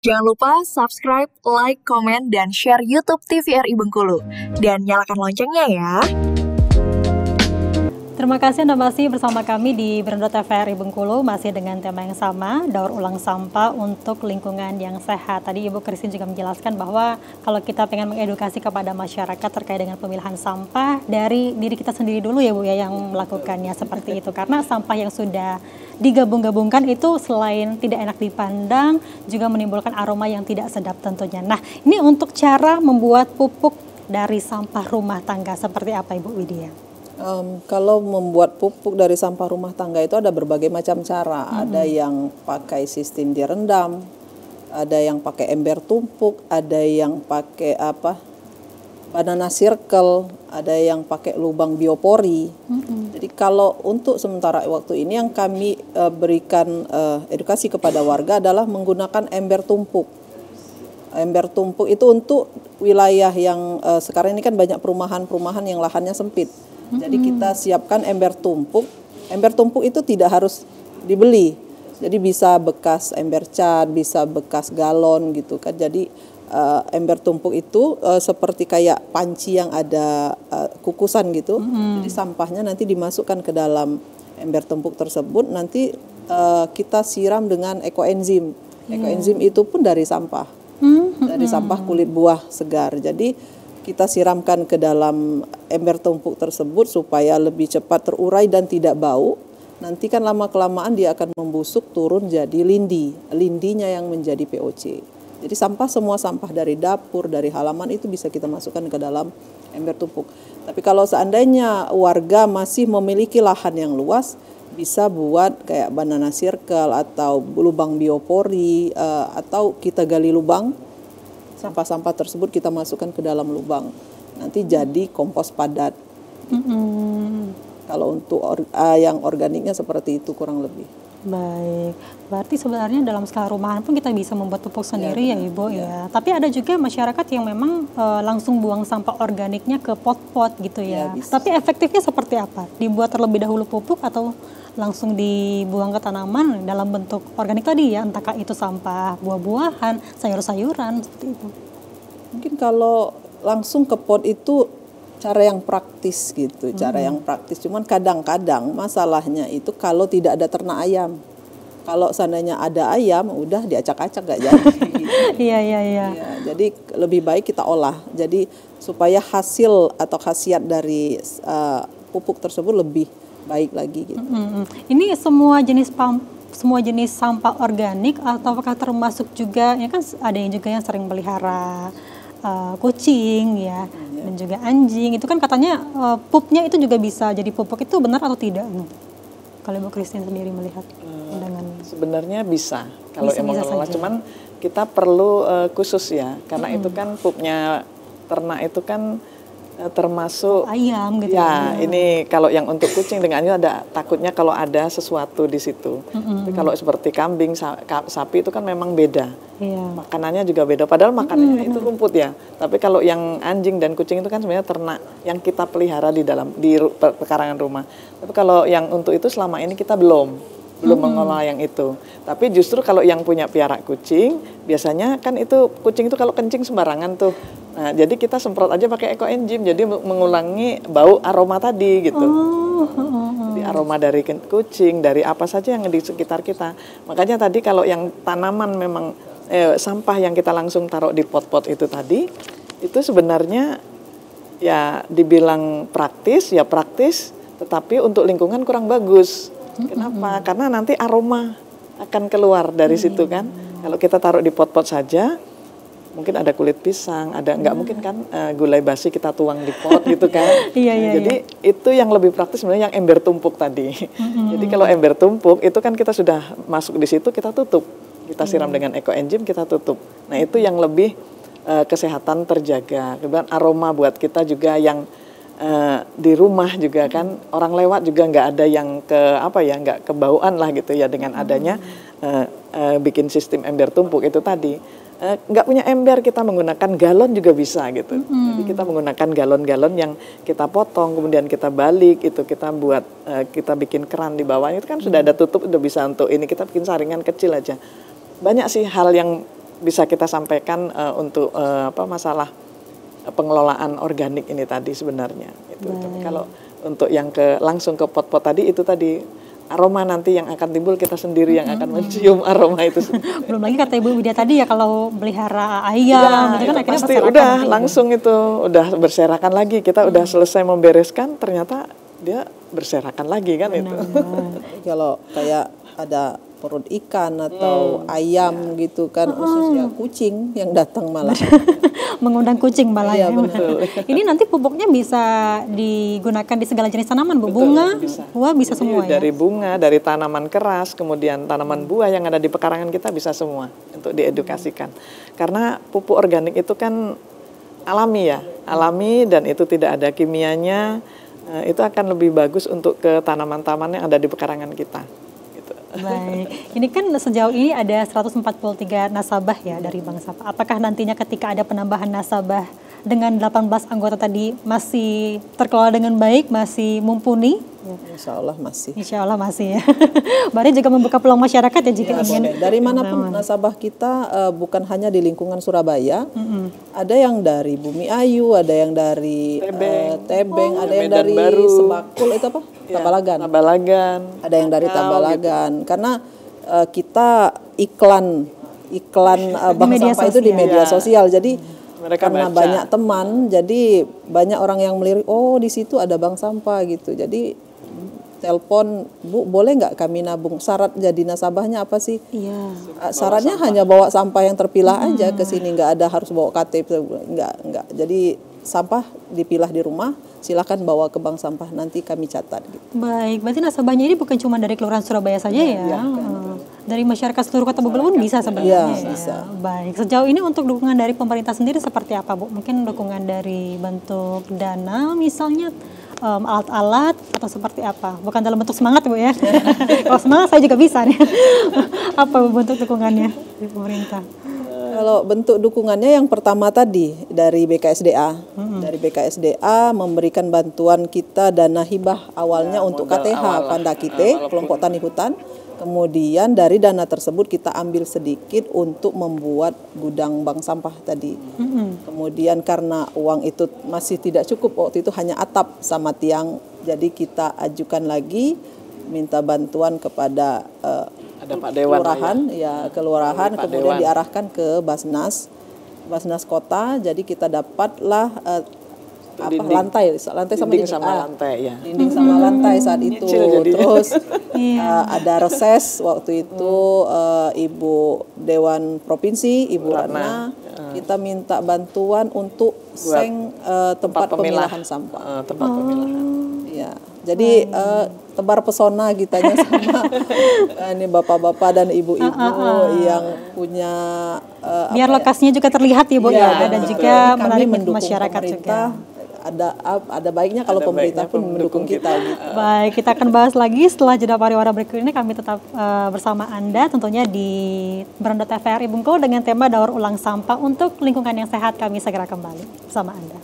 Jangan lupa subscribe, like, komen, dan share YouTube TVRI Bengkulu. Dan nyalakan loncengnya ya. Terima kasih Anda masih bersama kami di Beranda TVRI Bengkulu, masih dengan tema yang sama, daur ulang sampah untuk lingkungan yang sehat. Tadi Ibu Christine juga menjelaskan bahwa kalau kita pengen mengedukasi kepada masyarakat terkait dengan pemilahan sampah, dari diri kita sendiri dulu ya Bu ya yang melakukannya seperti itu. Karena sampah yang sudah digabung-gabungkan itu selain tidak enak dipandang, juga menimbulkan aroma yang tidak sedap tentunya. Nah, ini untuk cara membuat pupuk dari sampah rumah tangga seperti apa Ibu Widya? Kalau membuat pupuk dari sampah rumah tangga itu ada berbagai macam cara. Ada yang pakai sistem direndam, ada yang pakai ember tumpuk, ada yang pakai banana circle, ada yang pakai lubang biopori. Jadi kalau untuk sementara waktu ini yang kami berikan edukasi kepada warga adalah menggunakan ember tumpuk. Ember tumpuk itu untuk wilayah yang sekarang ini kan banyak perumahan-perumahan yang lahannya sempit. Jadi kita siapkan ember tumpuk. Ember tumpuk itu tidak harus dibeli. Jadi bisa bekas ember cat, bisa bekas galon gitu kan. Jadi ember tumpuk itu seperti kayak panci yang ada kukusan gitu. Jadi sampahnya nanti dimasukkan ke dalam ember tumpuk tersebut. Nanti kita siram dengan ekoenzim. Ekoenzim itu pun dari sampah. Dari sampah kulit buah segar. Jadi kita siramkan ke dalam ember tumpuk tersebut supaya lebih cepat terurai dan tidak bau. Nanti kan lama-kelamaan dia akan membusuk turun jadi lindi. Lindinya yang menjadi POC. Jadi semua sampah dari dapur, dari halaman itu bisa kita masukkan ke dalam ember tumpuk. Tapi kalau seandainya warga masih memiliki lahan yang luas, bisa buat kayak banana circle atau lubang biopori, atau kita gali lubang. Sampah-sampah tersebut kita masukkan ke dalam lubang. Nanti jadi kompos padat. Kalau untuk yang organiknya seperti itu kurang lebih. Baik, berarti sebenarnya dalam skala rumahan pun kita bisa membuat pupuk sendiri ya Ibu ya. Tapi ada juga masyarakat yang memang langsung buang sampah organiknya ke pot-pot gitu ya. Tapi efektifnya seperti apa? Dibuat terlebih dahulu pupuk atau langsung dibuang ke tanaman dalam bentuk organik tadi ya, entahkah itu sampah buah-buahan, sayur-sayuran seperti itu. Mungkin kalau langsung ke pot itu cara yang praktis gitu, cara yang praktis. Cuman kadang-kadang masalahnya itu kalau tidak ada ternak ayam. Kalau seandainya ada ayam, udah diacak-acak gak jadi. Iya. Jadi lebih baik kita olah. Jadi supaya hasil atau khasiat dari pupuk tersebut lebih baik lagi gitu. Ini semua jenis sampah organik atau apakah termasuk juga ya kan ada yang juga yang sering pelihara kucing ya dan juga anjing, itu kan katanya pupnya itu juga bisa jadi pupuk, itu benar atau tidak? Kalau Ibu Christine sendiri melihat pandangannya. Sebenarnya bisa kalau emang mengelola, cuman kita perlu khusus ya, karena itu kan pupnya ternak itu kan termasuk ayam gitu ya. Ini kalau yang untuk kucing dengan ini ada takutnya kalau ada sesuatu di situ. Tapi kalau seperti kambing, sapi itu kan memang beda. Makanannya juga beda. Padahal makanannya itu rumput ya. Tapi kalau yang anjing dan kucing itu kan sebenarnya ternak yang kita pelihara di pekarangan rumah. Tapi kalau yang untuk itu selama ini kita belum mengolah yang itu. Tapi justru kalau yang punya piara kucing, biasanya kan itu kucing itu kalau kencing sembarangan tuh. Nah, jadi kita semprot aja pakai ekoenzim, jadi mengulangi bau aroma tadi gitu. Jadi aroma dari kucing, dari apa saja yang di sekitar kita. Makanya tadi kalau yang tanaman memang sampah yang kita langsung taruh di pot-pot itu tadi, itu sebenarnya ya dibilang praktis, tetapi untuk lingkungan kurang bagus. Kenapa? Karena nanti aroma akan keluar dari situ kan. Kalau kita taruh di pot-pot saja, mungkin ada kulit pisang, ada nggak mungkin kan gulai basi kita tuang di pot gitu kan. Jadi itu yang lebih praktis sebenarnya yang ember tumpuk tadi. Jadi kalau ember tumpuk itu kan kita sudah masuk di situ, kita tutup, kita siram dengan ekoenzim, kita tutup. Nah itu yang lebih kesehatan terjaga. Kemudian aroma buat kita juga yang di rumah juga kan, orang lewat juga nggak ada yang nggak kebauan lah gitu ya dengan adanya bikin sistem ember tumpuk itu tadi. Nggak punya ember, kita menggunakan galon juga bisa gitu. Jadi kita menggunakan galon-galon yang kita potong, kemudian kita balik, itu kita buat, kita bikin keran di bawahnya, itu kan sudah ada tutup, udah bisa untuk ini, kita bikin saringan kecil aja. Banyak sih hal yang bisa kita sampaikan untuk masalah pengelolaan organik ini tadi sebenarnya. Kalau untuk yang langsung ke pot-pot tadi itu tadi aroma nanti yang akan timbul kita sendiri yang akan mencium aroma itu. Belum lagi kata Ibu Widya tadi ya kalau melihara ayam gitu kan akhirnya pasti udah langsung itu udah berserakan lagi kita udah selesai membereskan ternyata dia berserakan lagi kan itu. Kalau kayak ada perut ikan atau ayam gitu kan, khususnya kucing yang datang malah. Mengundang kucing malah ya. Betul. Ini nanti pupuknya bisa digunakan di segala jenis tanaman, Bu. Bunga, buah bisa semua ya. Dari bunga, dari tanaman keras, kemudian tanaman buah yang ada di pekarangan kita bisa semua untuk diedukasikan. Karena pupuk organik itu kan alami ya, alami dan itu tidak ada kimianya. Itu akan lebih bagus untuk ke tanaman-tanaman yang ada di pekarangan kita. Baik, ini kan sejauh ini ada 143 nasabah ya dari Bank Sampah. Apakah nantinya ketika ada penambahan nasabah dengan 18 anggota tadi masih terkelola dengan baik, masih mumpuni? Insya Allah masih. Insya Allah masih ya. Berarti juga membuka peluang masyarakat ya jika ingin. Dari manapun nasabah kita bukan hanya di lingkungan Surabaya, ada yang dari Bumi Ayu, ada yang dari Tebeng, ada yang dari Sebakul itu apa? Tabalagan. Ada yang dari Tabalagan. Gitu. Karena kita iklan bank sampah itu di media sosial. Jadi mereka karena baca. Banyak teman, jadi banyak orang yang melirik, oh di situ ada bank sampah gitu. Jadi telepon, Bu, boleh nggak kami nabung? Syarat jadi nasabahnya apa sih? Iya. Syaratnya hanya bawa sampah yang terpilah aja ke sini, nggak ada harus bawa KTP, nggak. Jadi sampah dipilah di rumah, silakan bawa ke bank sampah, nanti kami catat. Gitu. Baik, berarti nasabahnya ini bukan cuma dari Kelurahan Surabaya saja ya? Dari masyarakat seluruh Kota Bengkulu pun bisa sebenarnya. Ya, bisa. Baik, sejauh ini untuk dukungan dari pemerintah sendiri seperti apa, Bu? Mungkin dukungan dari bentuk dana misalnya, alat-alat atau seperti apa? Bukan dalam bentuk semangat, Bu ya. Kalau semangat saya juga bisa nih. Apa bentuk dukungannya dari pemerintah? Kalau bentuk dukungannya yang pertama tadi dari BKSDA. Dari BKSDA memberikan bantuan kita dana hibah awalnya untuk KTH Pandakite, kelompok tani hutan. Kemudian dari dana tersebut kita ambil sedikit untuk membuat gudang bank sampah tadi. Kemudian karena uang itu masih tidak cukup, waktu itu hanya atap sama tiang. Jadi kita ajukan lagi minta bantuan kepada ada Pak Dewan kelurahan, kemudian diarahkan ke Basnas Kota. Jadi kita dapatlah lantai sama dinding sama lantai ya. Dinding sama lantai saat itu. Terus ada reses waktu itu Ibu Dewan Provinsi, Ibu Ratna, kita minta bantuan untuk tempat pemilahan sampah. Tempat pemilahan. Ya. Jadi tebar pesona gitanya sama ini bapak-bapak dan ibu-ibu yang punya biar lokasinya juga terlihat ya Bu ya, dan juga menarik masyarakat juga. Ada baiknya kalau pemerintah pun mendukung kita gitu. Baik, kita akan bahas lagi setelah jeda pariwara berikut ini. Kami tetap bersama Anda tentunya di Beranda TVRI Bengkulu dengan tema daur ulang sampah untuk lingkungan yang sehat. Kami segera kembali bersama Anda.